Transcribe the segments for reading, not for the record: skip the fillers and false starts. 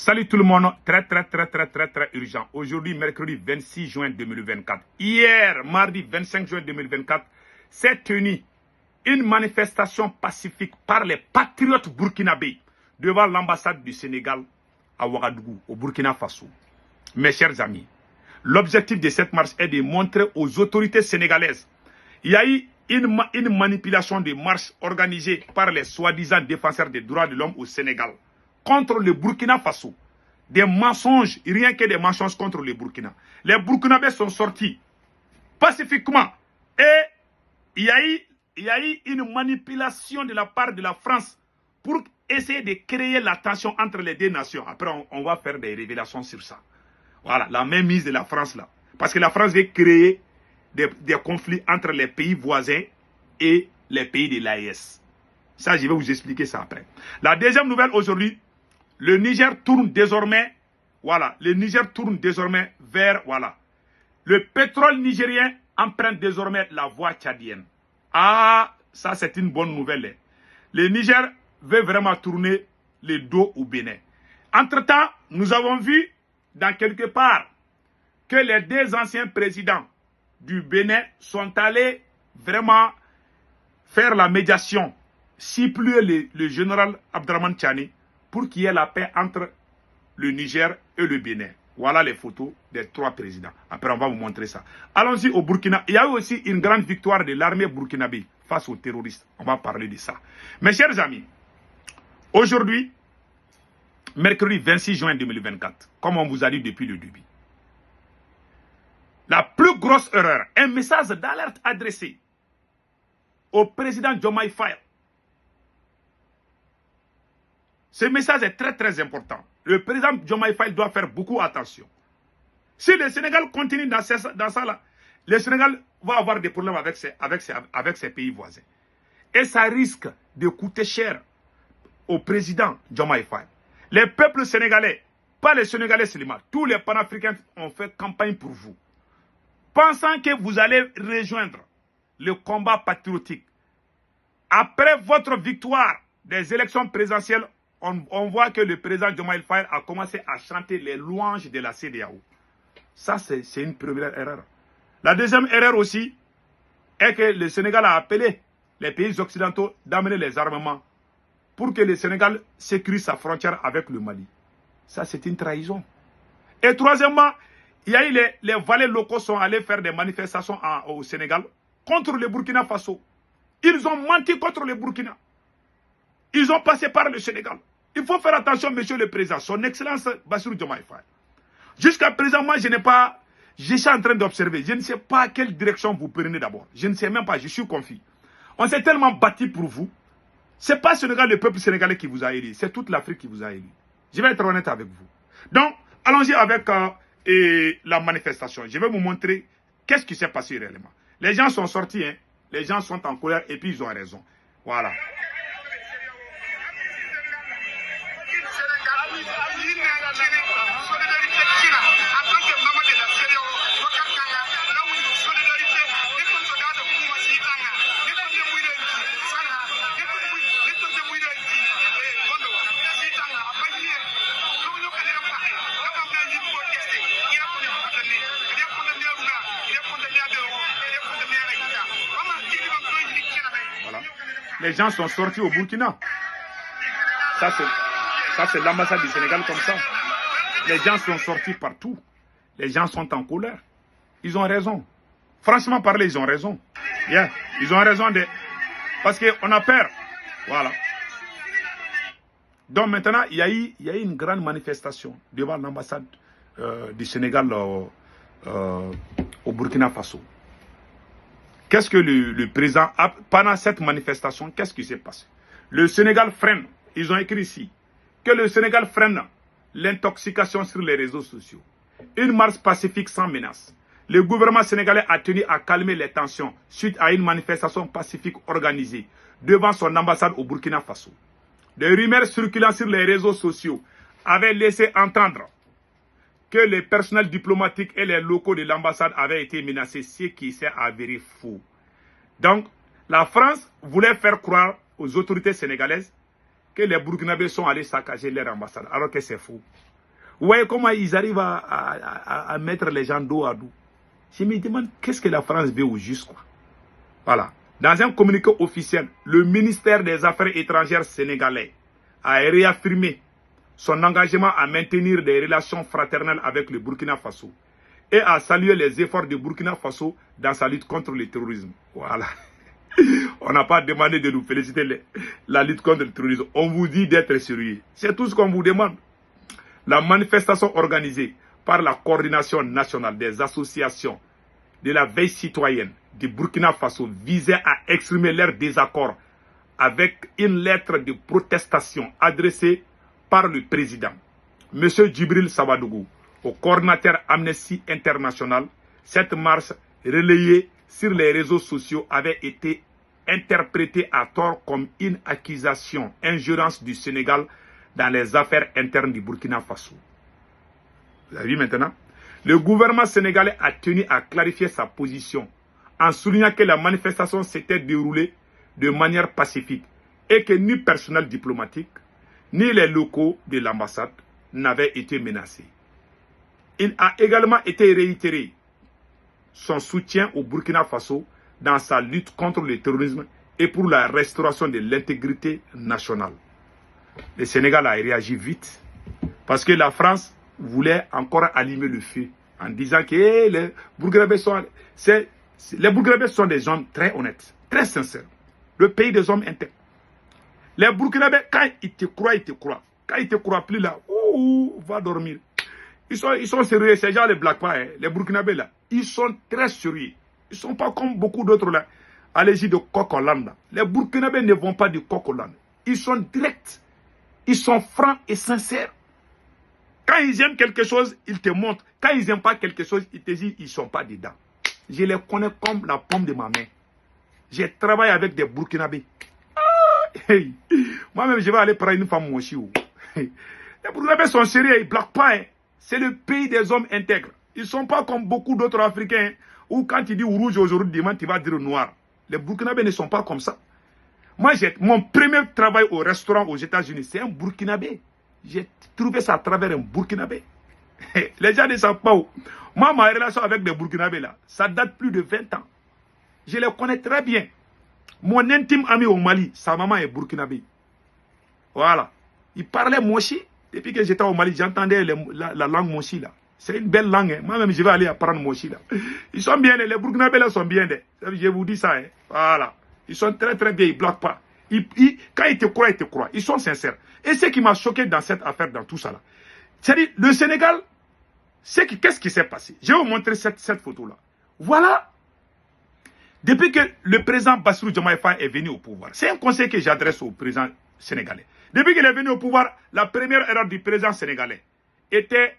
Salut tout le monde, très urgent. Aujourd'hui, mercredi 26 juin 2024. Hier, mardi 25 juin 2024, s'est tenue une manifestation pacifique par les patriotes burkinabés devant l'ambassade du Sénégal à Ouagadougou, au Burkina Faso. Mes chers amis, l'objectif de cette marche est de montrer aux autorités sénégalaises il y a eu une manipulation de marche organisée par les soi-disant défenseurs des droits de l'homme au Sénégal contre le Burkina Faso. Des mensonges, rien que des mensonges contre le Burkina. Les Burkinabés sont sortis pacifiquement. Et il y a eu une manipulation de la part de la France pour essayer de créer la tension entre les deux nations. Après, on va faire des révélations sur ça. Voilà, la même mise de la France là. Parce que la France veut créer des conflits entre les pays voisins et les pays de l'AES. Ça, je vais vous expliquer ça après. La deuxième nouvelle aujourd'hui, le Niger tourne désormais, voilà, le Niger tourne désormais vers, voilà, le pétrole nigérien emprunte désormais la voie tchadienne. Ah, ça c'est une bonne nouvelle. Le Niger veut vraiment tourner le dos au Bénin. Entre-temps, nous avons vu dans quelque part que les deux anciens présidents du Bénin sont allés vraiment faire la médiation, cibler le général Abdraman Tchani pour qu'il y ait la paix entre le Niger et le Bénin. Voilà les photos des trois présidents. Après, on va vous montrer ça. Allons-y au Burkina. Il y a eu aussi une grande victoire de l'armée burkinabé face aux terroristes. On va parler de ça. Mes chers amis, aujourd'hui, mercredi 26 juin 2024, comme on vous a dit depuis le début, la plus grosse erreur, un message d'alerte adressé au président Diomaye Faye. Ce message est très important. Le président Diomaye Faye doit faire beaucoup attention. Si le Sénégal continue dans ça là, le Sénégal va avoir des problèmes avec ses pays voisins. Et ça risque de coûter cher au président Diomaye Faye. Les peuples sénégalais, pas les Sénégalais seulement, tous les panafricains ont fait campagne pour vous. Pensant que vous allez rejoindre le combat patriotique. Après votre victoire des élections présidentielles, on voit que le président Diomaye Faye a commencé à chanter les louanges de la CEDEAO. Ça, c'est une première erreur. La deuxième erreur aussi est que le Sénégal a appelé les pays occidentaux d'amener les armements pour que le Sénégal sécurise sa frontière avec le Mali. Ça, c'est une trahison. Et troisièmement, il y a eu les valets locaux sont allés faire des manifestations au Sénégal contre le Burkina Faso. Ils ont menti contre le Burkina. Ils ont passé par le Sénégal. Il faut faire attention, monsieur le président, son excellence Bassirou Diomaye Faye. Jusqu'à présent, moi, je suis en train d'observer. Je ne sais pas quelle direction vous prenez d'abord. Je ne sais même pas, je suis confus. On s'est tellement battu pour vous. Ce n'est pas Sénégal, le peuple sénégalais qui vous a élu. C'est toute l'Afrique qui vous a élu. Je vais être honnête avec vous. Donc, allons-y avec la manifestation. Je vais vous montrer qu'est-ce qui s'est passé réellement. Les gens sont sortis, hein. Les gens sont en colère et puis ils ont raison. Voilà. Les gens sont sortis au Burkina. Ça, c'est l'ambassade du Sénégal comme ça. Les gens sont sortis partout. Les gens sont en colère. Ils ont raison. Franchement parler, ils ont raison. Yeah. Ils ont raison parce qu'on a peur. Voilà. Donc maintenant, il y a eu une grande manifestation devant l'ambassade du Sénégal au Burkina Faso. Qu'est-ce que le président a, pendant cette manifestation, qu'est-ce qui s'est passé? Le Sénégal freine, ils ont écrit ici, que le Sénégal freine l'intoxication sur les réseaux sociaux. Une marche pacifique sans menace. Le gouvernement sénégalais a tenu à calmer les tensions suite à une manifestation pacifique organisée devant son ambassade au Burkina Faso. Des rumeurs circulant sur les réseaux sociaux avaient laissé entendre que les personnels diplomatiques et les locaux de l'ambassade avaient été menacés, ce qui s'est avéré faux. Donc, la France voulait faire croire aux autorités sénégalaises que les Burkinabés sont allés saccager leur ambassade, alors que c'est faux. Vous voyez comment ils arrivent à mettre les gens dos à dos. Je me demande qu'est-ce que la France veut au juste, quoi. Voilà. Dans un communiqué officiel, le ministère des Affaires étrangères sénégalais a réaffirmé son engagement à maintenir des relations fraternelles avec le Burkina Faso et à saluer les efforts du Burkina Faso dans sa lutte contre le terrorisme. Voilà. On n'a pas demandé de nous féliciter la lutte contre le terrorisme. On vous dit d'être sérieux. C'est tout ce qu'on vous demande. La manifestation organisée par la coordination nationale des associations de la veille citoyenne du Burkina Faso visait à exprimer leur désaccord avec une lettre de protestation adressée par le président, M. Djibril Sabadougou, au coordinateur Amnesty International. Cette marche relayée sur les réseaux sociaux avait été interprétée à tort comme une accusation ingérence du Sénégal dans les affaires internes du Burkina Faso. Vous avez vu maintenant? Le gouvernement sénégalais a tenu à clarifier sa position en soulignant que la manifestation s'était déroulée de manière pacifique et que ni personnel diplomatique, ni les locaux de l'ambassade n'avaient été menacés. Il a également été réitéré son soutien au Burkina Faso dans sa lutte contre le terrorisme et pour la restauration de l'intégrité nationale. Le Sénégal a réagi vite parce que la France voulait encore allumer le feu en disant que les Burkinabés sont des hommes très honnêtes, très sincères. Le pays des hommes intègres. Les Burkinabés, quand ils te croient, ils te croient. Quand ils ne te croient plus là, va dormir. Ils sont sérieux, ces gens, les blagues pas, hein. Les Burkinabés là, ils sont très sérieux. Ils ne sont pas comme beaucoup d'autres là, allez-y de Coq-Hollande. Les Burkinabés ne vont pas du Coq-Hollande. Ils sont directs. Ils sont francs et sincères. Quand ils aiment quelque chose, ils te montrent. Quand ils n'aiment pas quelque chose, ils te disent qu'ils ne sont pas dedans. Je les connais comme la paume de ma main. J'ai travaillé avec des Burkinabés. Hey. Moi-même, je vais aller prendre une femme moi aussi. Les Burkinabés sont sérieux, ils ne blaguent pas. Hein. C'est le pays des hommes intègres. Ils ne sont pas comme beaucoup d'autres Africains. Hein, où quand tu dis rouge aujourd'hui, demain, tu vas dire noir. Les Burkinabés ne sont pas comme ça. Moi, mon premier travail au restaurant aux États-Unis, c'est un Burkinabé. J'ai trouvé ça à travers un Burkinabé. Les gens ne savent pas où. Moi, ma relation avec les Burkinabés, là, ça date plus de 20 ans. Je les connais très bien. Mon intime ami au Mali, sa maman est Burkinabé. Voilà. Il parlait mochi. Depuis que j'étais au Mali, j'entendais la langue mochi, là. C'est une belle langue. Hein. Moi-même, je vais aller apprendre mochi, là. Ils sont bien, les Burkinabés, là, sont bien. Je vous dis ça. Hein. Voilà. Ils sont très, très bien. Ils ne bloquent pas. Quand ils te croient, ils te croient. Ils sont sincères. Et ce qui m'a choqué dans cette affaire, dans tout ça, là, c'est-à-dire, le Sénégal, qu'est-ce qui s'est passé? Je vais vous montrer cette photo-là. Voilà. Depuis que le président Bassirou Diomaye Faye est venu au pouvoir, c'est un conseil que j'adresse au président sénégalais. Depuis qu'il est venu au pouvoir, la première erreur du président sénégalais était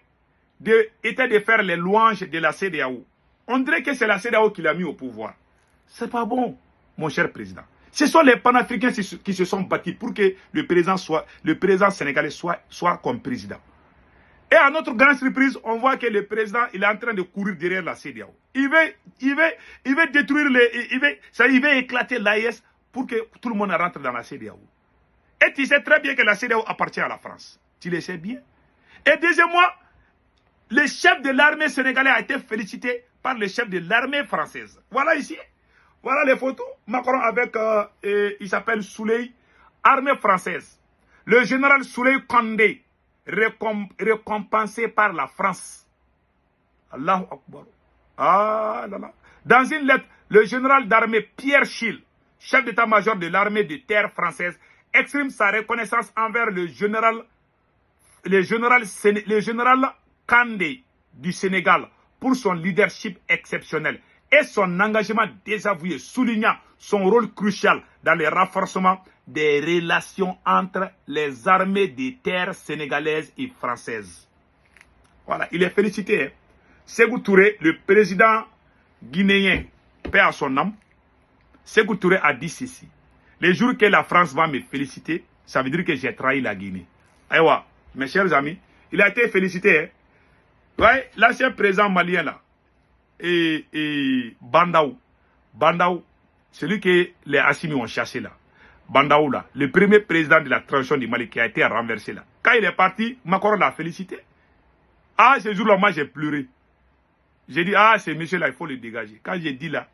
de faire les louanges de la CEDEAO. On dirait que c'est la CEDEAO qui l'a mis au pouvoir. C'est pas bon, mon cher président. Ce sont les panafricains qui se sont battus pour que le président sénégalais soit comme président. Et à notre grande surprise, on voit que le président il est en train de courir derrière la CEDEAO. Il veut détruire il veut éclater l'AES pour que tout le monde rentre dans la CEDEAO. Et tu sais très bien que la CEDEAO appartient à la France. Tu le sais bien. Et deuxièmement, le chef de l'armée sénégalaise a été félicité par le chef de l'armée française. Voilà ici. Voilà les photos. Macron avec, il s'appelle Souley, armée française. Le général Souley Kandé, récompensé par la France. Allahu Akbar. Ah là là. Dans une lettre, le général d'armée Pierre Schill, chef d'état-major de l'armée de terre française, exprime sa reconnaissance envers le général Kandé du Sénégal pour son leadership exceptionnel et son engagement désavoué, soulignant son rôle crucial dans le renforcement des relations entre les armées de terre sénégalaises et françaises. Voilà, il est félicité. Hein. Sékou Touré, le président guinéen, paix à son âme, Sékou Touré a dit ceci. Les jours que la France va me féliciter, ça veut dire que j'ai trahi la Guinée. Aïwa, mes chers amis, il a été félicité. Hein. Ouais, l'ancien président malien là, et Bandaou, celui que les Assimi ont chassé là. Bandaoula, le premier président de la transition du Mali qui a été renversé là. Quand il est parti, Macron l'a félicité. Ah, ce jour-là, moi j'ai pleuré. J'ai dit, ah, ce monsieur-là, il faut le dégager. Quand j'ai dit là,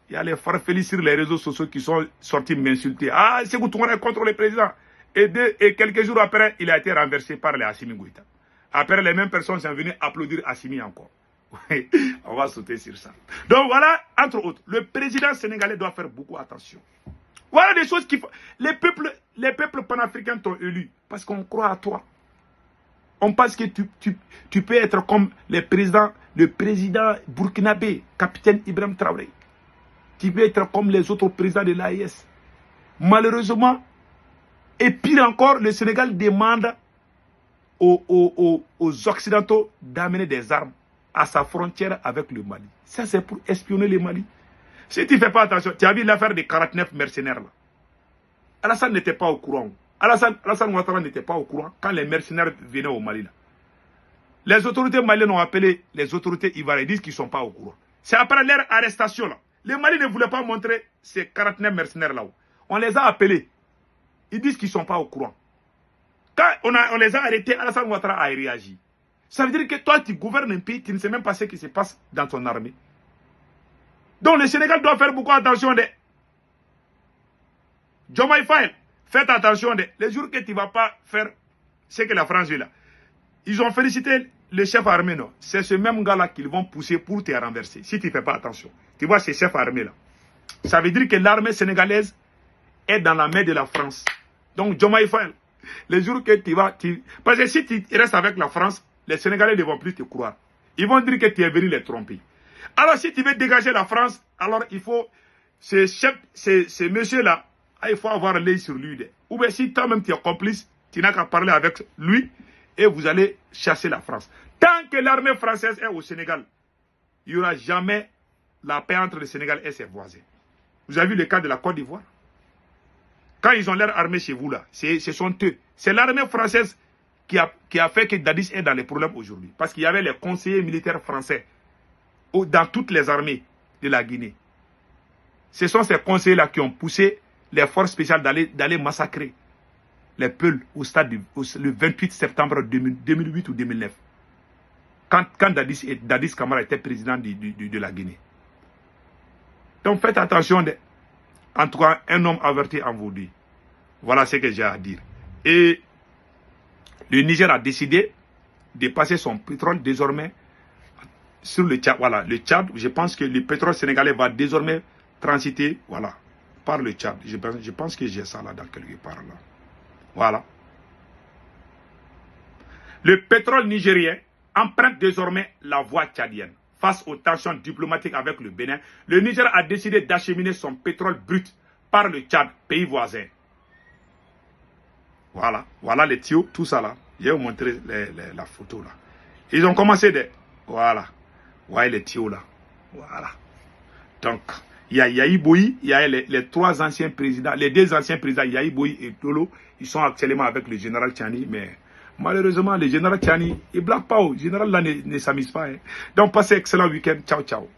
il y a les farfelis sur les réseaux sociaux qui sont sortis m'insulter. Ah, c'est vous tournez contre le président. Et quelques jours après, il a été renversé par les Assimi Goïta. Après, les mêmes personnes sont venues applaudir Assimi encore. On va sauter sur ça. Donc voilà, entre autres, le président sénégalais doit faire beaucoup attention. Voilà des choses qu'il faut. Les peuples panafricains t'ont élu parce qu'on croit à toi. On pense que tu peux être comme le président burkinabé, capitaine Ibrahim Traoré. Tu peux être comme les autres présidents de l'AES. Malheureusement, et pire encore, le Sénégal demande aux Occidentaux d'amener des armes à sa frontière avec le Mali. Ça, c'est pour espionner le Mali. Si tu ne fais pas attention, tu as vu l'affaire des 49 mercenaires là. Alassane n'était pas au courant. Alassane Ouattara n'était pas au courant quand les mercenaires venaient au Mali là. Les autorités maliennes ont appelé les autorités ivoiriennes, disent qu'ils ne sont pas au courant. C'est après leur arrestation là. Les Mali ne voulaient pas montrer ces 49 mercenaires là-haut. On les a appelés. Ils disent qu'ils ne sont pas au courant. Quand on les a arrêtés, Alassane Ouattara a réagi. Ça veut dire que toi, tu gouvernes un pays, tu ne sais même pas ce qui se passe dans ton armée. Donc le Sénégal doit faire beaucoup attention de... Diomaye Faye, faites attention de... Les jours que tu ne vas pas faire ce que la France veut là. Ils ont félicité le chef armé, non. C'est ce même gars-là qu'ils vont pousser pour te renverser. Si tu ne fais pas attention. Tu vois ces chefs armés là. Ça veut dire que l'armée sénégalaise est dans la main de la France. Donc Diomaye Faye, les jours que tu vas... Parce que si tu restes avec la France, les Sénégalais ne vont plus te croire. Ils vont dire que tu es venu les tromper. Alors si tu veux dégager la France, alors il faut... Ces messieurs-là, il faut avoir l'œil sur lui. Ou bien si toi-même tu es complice, tu n'as qu'à parler avec lui et vous allez chasser la France. Tant que l'armée française est au Sénégal, il n'y aura jamais la paix entre le Sénégal et ses voisins. Vous avez vu le cas de la Côte d'Ivoire? Quand ils ont leur armée chez vous là, ce sont eux. C'est l'armée française qui a fait que Dadis est dans les problèmes aujourd'hui. Parce qu'il y avait les conseillers militaires français dans toutes les armées de la Guinée. Ce sont ces conseillers-là qui ont poussé les forces spéciales d'aller massacrer les Peuls au stade le 28 septembre 2008 ou 2009. Quand Dadis Camara était président de la Guinée. Donc faites attention. En tout cas, un homme averti en vous dit. Voilà ce que j'ai à dire. Et le Niger a décidé de passer son pétrole désormais sur le Tchad. Voilà, le Tchad, je pense que le pétrole sénégalais va désormais transiter, voilà, par le Tchad. Je pense que j'ai ça là dans quelque part là. Voilà. Le pétrole nigérien emprunte désormais la voie tchadienne. Face aux tensions diplomatiques avec le Bénin, le Niger a décidé d'acheminer son pétrole brut par le Tchad, pays voisin. Voilà, voilà les tuyaux, tout ça là. Je vais vous montrer la photo là. Ils ont commencé de... Voilà. Voyez les tuyaux là. Voilà. Donc, il y a Yahi Boyi, il y a les trois anciens présidents, les deux anciens présidents, Yahi Boyi et Tolo, ils sont actuellement avec le général Tchani, mais malheureusement, le général Tchani, il ne blague pas, le général là ne s'amuse pas. Hein. Donc, passez un excellent week-end. Ciao, ciao.